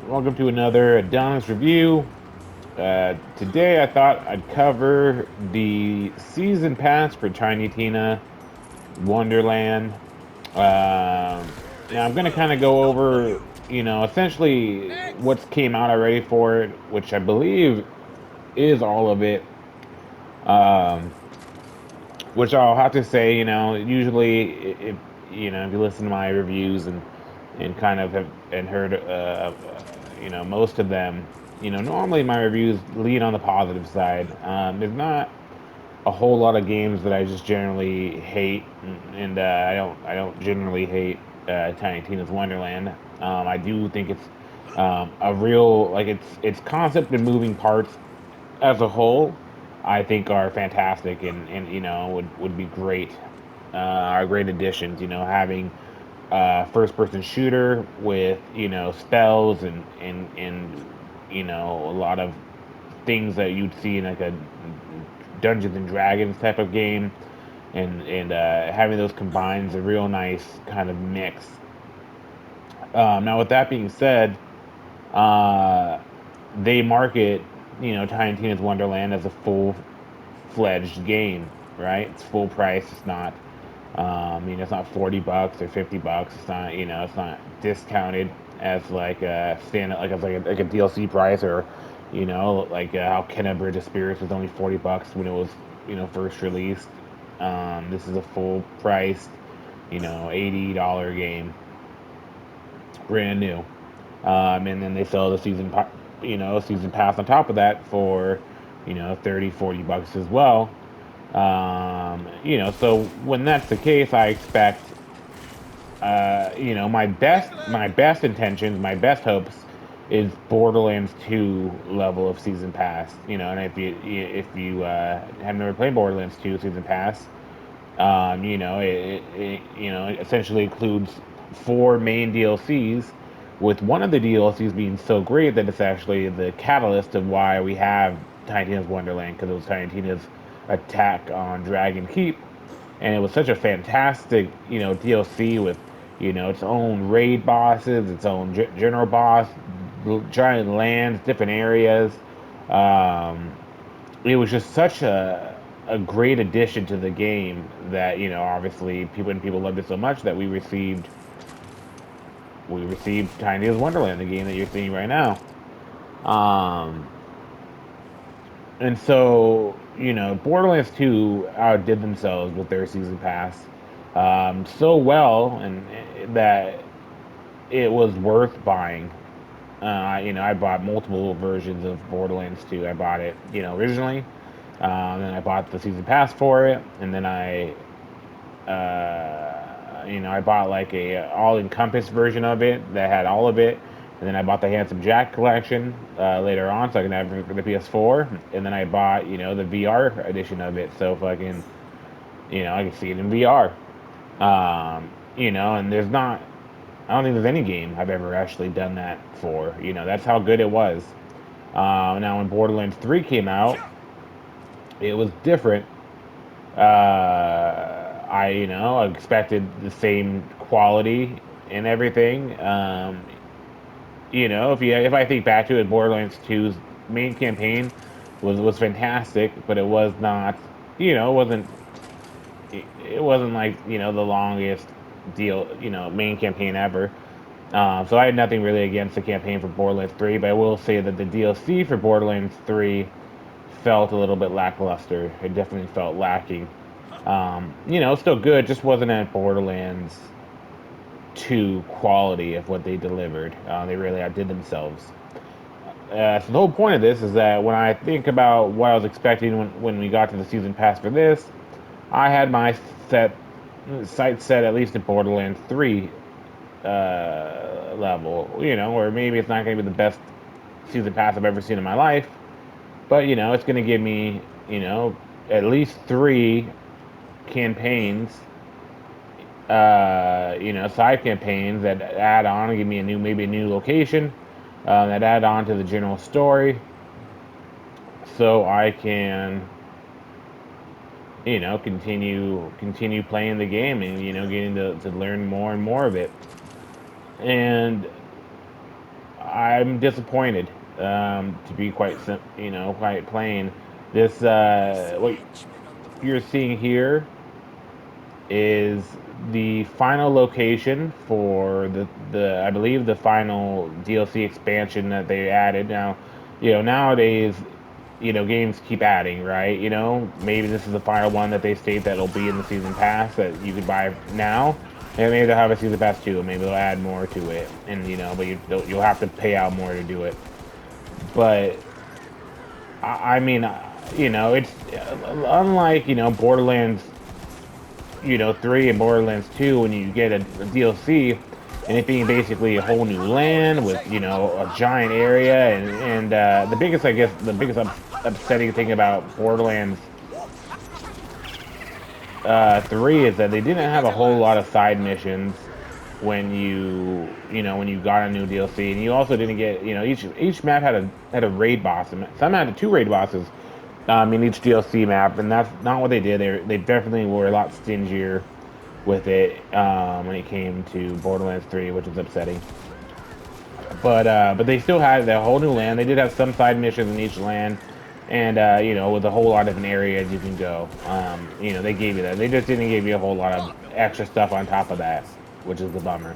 Welcome to another Adonis review. Today I thought I'd cover the season pass for Tiny Tina Wonderland. Now I'm gonna kind of go over, essentially what's came out already for it, which I believe is all of it. Um, which I'll have to say, usually if you listen to my reviews and kind of have and heard most of them, normally my reviews lean on the positive side. There's not a whole lot of games that I just generally hate, and I don't generally hate Tiny Tina's Wonderland. I do think it's a real like its concept and moving parts as a whole, I think are fantastic and would be great, are great additions. Having first person shooter with spells and a lot of things that you'd see in like a Dungeons and Dragons type of game, and having those combined is a real nice kind of mix. Now, with that being said, uh, they market Tiny Tina's Wonderland as a full-fledged game, right? It's full price. It's not it's not $40 or $50. It's not it's not discounted as like a stand like a DLC price, or like how Kenna Bridge of Spirits was only $40 when it was first released. This is a full price $80 game, brand new. And then they sell the season pass on top of that for 30 $40 as well. So when that's the case, I expect my best intentions, my best hopes is Borderlands 2 level of season pass. And if you have never played Borderlands 2 season pass, it essentially includes four main DLCs, with one of the DLCs being so great that it's actually the catalyst of why we have Tiny Tina's Wonderland, because it was Tiny Tina's attack on Dragon Keep, and it was such a fantastic DLC with its own raid bosses, its own general boss, giant lands, different areas. Um, it was just such a great addition to the game that obviously people loved it so much that we received Tiny's Wonderland, the game that you're seeing right now. Um, and so Borderlands 2 outdid themselves with their season pass so well, and that it was worth buying. I bought multiple versions of Borderlands 2. I bought it, originally. Then I bought the season pass for it, and then I bought like a all-encompassed version of it that had all of it, and then I bought the Handsome Jack collection later on, so I can have it for the PS4, and then I bought the VR edition of it, so if I can see it in VR. And I don't think there's any game I've ever actually done that for. That's how good it was. Now when Borderlands 3 came out, it was different. I expected the same quality and everything. If I think back to it, Borderlands 2's main campaign was fantastic, but it was not, it wasn't like the longest main campaign ever. So I had nothing really against the campaign for Borderlands 3, but I will say that the DLC for Borderlands 3 felt a little bit lackluster. It definitely felt lacking. Still good, just wasn't at Borderlands 2 quality of what they delivered. They really outdid themselves. So the whole point of this is that when I think about what I was expecting when we got to the season pass for this, I had my sights set at least at Borderlands 3 level, or maybe it's not going to be the best season pass I've ever seen in my life, but it's going to give me, at least three campaigns, side campaigns that add on and give me maybe a new location, that add on to the general story, so I can, continue playing the game and getting to learn more and more of it. And I'm disappointed. To be quite plain. This what you're seeing here is the final location for the I believe the final DLC expansion that they added. Now, nowadays, games keep adding, right? Maybe this is the final one that they state that'll be in the season pass that you could buy now. And maybe they'll have a season pass too. Maybe they'll add more to it, and but you'll have to pay out more to do it. But I mean, it's unlike Borderlands 3 and Borderlands 2 when you get a DLC and it being basically a whole new land with, a giant area and the biggest, I guess, the biggest upsetting thing about Borderlands 3 is that they didn't have a whole lot of side missions when when you got a new DLC, and you also didn't get, each map had a raid boss, and some had two raid bosses in each DLC map, and that's not what they did. They definitely were a lot stingier with it when it came to Borderlands 3, which is upsetting. But they still had the whole new land. They did have some side missions in each land, and with a whole lot of different areas you can go. They gave you that. They just didn't give you a whole lot of extra stuff on top of that, which is the bummer.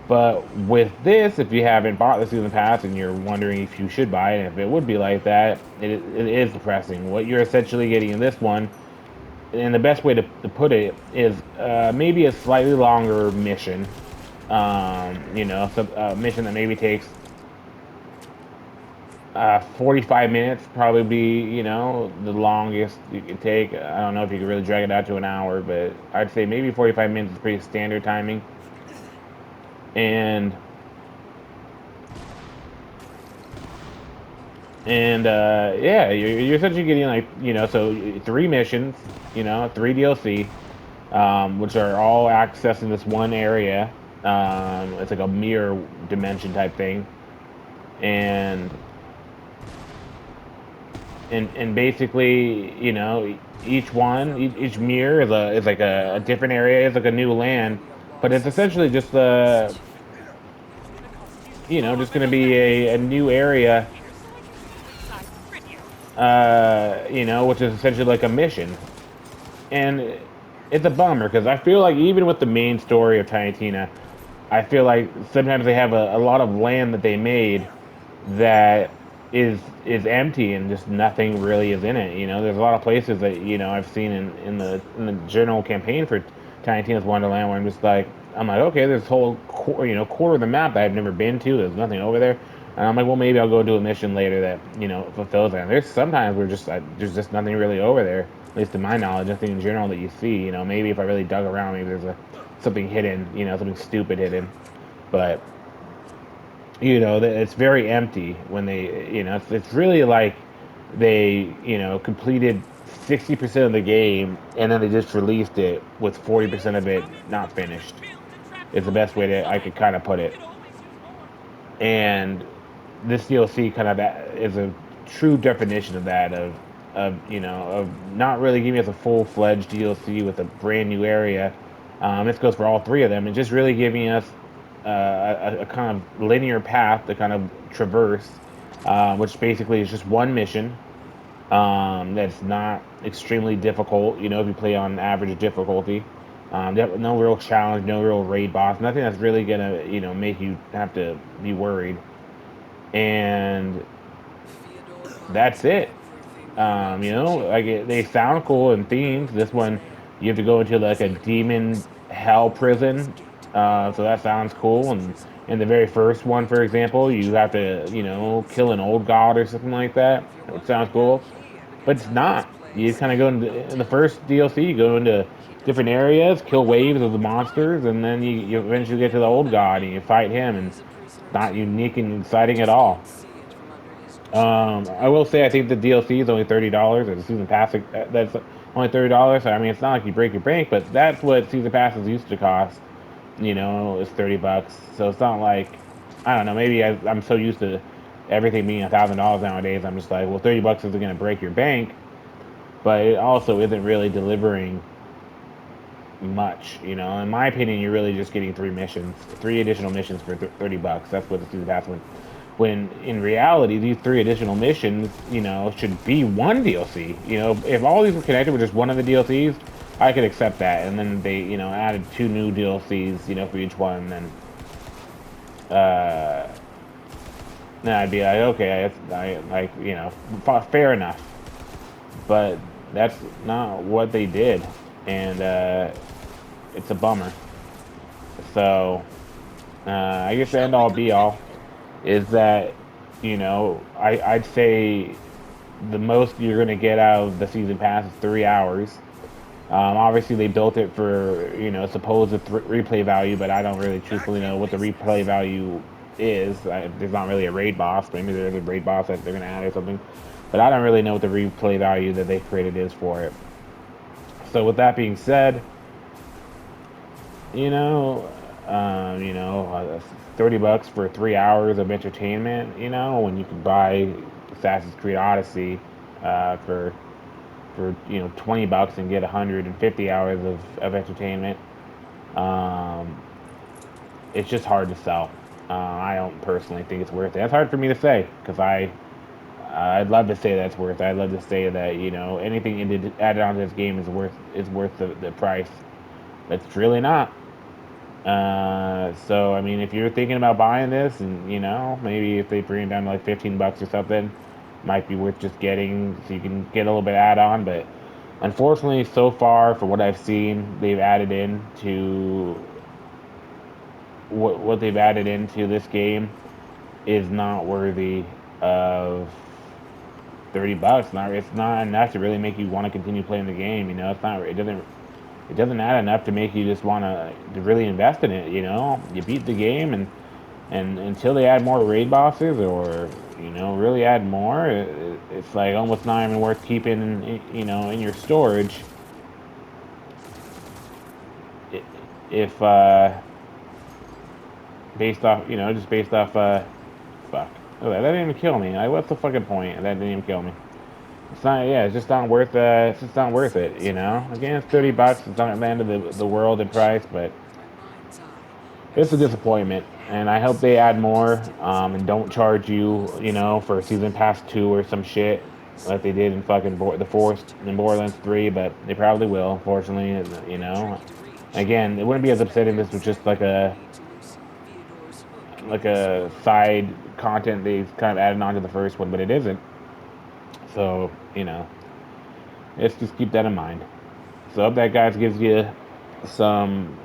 But with this, if you haven't bought the season pass and you're wondering if you should buy it, if it would be like that, it is depressing. What you're essentially getting in this one, and the best way to put it is maybe a slightly longer mission. A mission that maybe takes 45 minutes, probably be, the longest you could take. I don't know if you could really drag it out to an hour, but I'd say maybe 45 minutes is pretty standard timing. And yeah, you're essentially getting like so three missions, three DLC, which are all accessed in this one area. It's like a mirror dimension type thing, and and basically each mirror is like a different area. It's like a new land, but it's essentially just just going to be a new area, which is essentially like a mission. And it's a bummer because I feel like even with the main story of Tiny Tina, I feel like sometimes they have a lot of land that they made that is empty and just nothing really is in it. There's a lot of places that I've seen in the general campaign for Tiny Tina's Wonderland where I'm like, okay, there's a whole quarter of the map that I've never been to. There's nothing over there. And I'm like, well, maybe I'll go do a mission later that fulfills that. And there's sometimes where there's just nothing really over there, at least to my knowledge, nothing in general that you see. Maybe if I really dug around, maybe there's something hidden, something stupid hidden. But it's very empty when they, it's really like they, completed 60% of the game and then they just released it with 40% of it not finished. Is the best way that I could kind of put it. And this DLC kind of is a true definition of that of not really giving us a full-fledged DLC with a brand new area. This goes for all three of them, and just really giving us a kind of linear path to kind of traverse, which basically is just one mission that's not extremely difficult. If you play on average difficulty, no real challenge, no real raid boss, nothing that's really gonna make you have to be worried, and that's it. They sound cool in themes. This one, you have to go into like a demon hell prison, so that sounds cool. And in the very first one, for example, you have to kill an old god or something like that. It sounds cool, but it's not. You just kind of go in the first DLC. You go into different areas, kill waves of the monsters, and then you eventually get to the old god and you fight him. And it's not unique and exciting at all. I will say I think the DLC is only $30, or the season pass that's only $30. So, I mean, it's not like you break your bank, but that's what season passes used to cost. It's $30. So it's not like I don't know. Maybe I'm so used to everything being $1,000 nowadays. I'm just like, well, $30 isn't going to break your bank, but it also isn't really delivering much. In my opinion, you're really just getting three additional missions for $30. That's what the season pass when in reality, these 3 additional missions, you know, should be one DLC. You know, if all these were connected with just one of the DLCs, I could accept that. And then they, you know, added 2 new DLCs, you know, for each one. Uh, then I'd be like, okay, I like, you know, fair enough. But that's not what they did, and it's a bummer. So I guess the end all be all is that, you know, I'd say the most you're gonna get out of the season pass is 3 hours. Obviously, they built it for, you know, supposed replay value, but I don't really truthfully know what the replay value is. There's not really a raid boss. Maybe there's a raid boss that they're gonna add or something, but I don't really know what the replay value that they created is for it. So with that being said, you know, you know, $30 for 3 hours of entertainment. You know, when you can buy Assassin's Creed Odyssey for you know $20 and get 150 hours of entertainment. Um, it's just hard to sell. I don't personally think it's worth it. It's hard for me to say because I'd love to say that's worth it. I'd love to say that, you know, anything added onto this game is worth the price. But it's really not. So I mean, if you're thinking about buying this, and you know, maybe if they bring it down to like $15 or something, might be worth just getting so you can get a little bit add on. But unfortunately, so far, for what I've seen, they've added into what they've added into this game is not worthy of $30. Not It's not enough to really make you want to continue playing the game. You know, it's not. It doesn't add enough to make you just want to really invest in it. You know, you beat the game, and until they add more raid bosses or, you know, really add more, it's like almost not even worth keeping, you know, in your storage. If based off, you know, just based off, fuck. Oh, that didn't even kill me. Like, what's the fucking point? That didn't even kill me. It's not. Yeah, it's just not worth. It's just not worth it. You know. Again, it's $30. It's not the end of the world in price, but it's a disappointment. And I hope they add more. And don't charge you, you know, for season pass 2 or some shit like they did in fucking the Forest in Borderlands 3. But they probably will. Unfortunately, you know. Again, it wouldn't be as upsetting if this was just like a side content they kind of added on to the first one, but it isn't. So, you know, let's just keep that in mind. So I hope that, guys, gives you some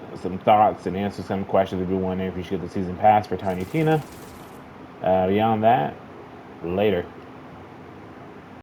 thoughts and answers some questions if you're wondering if you should get the season pass for Tiny Tina. Beyond that, later.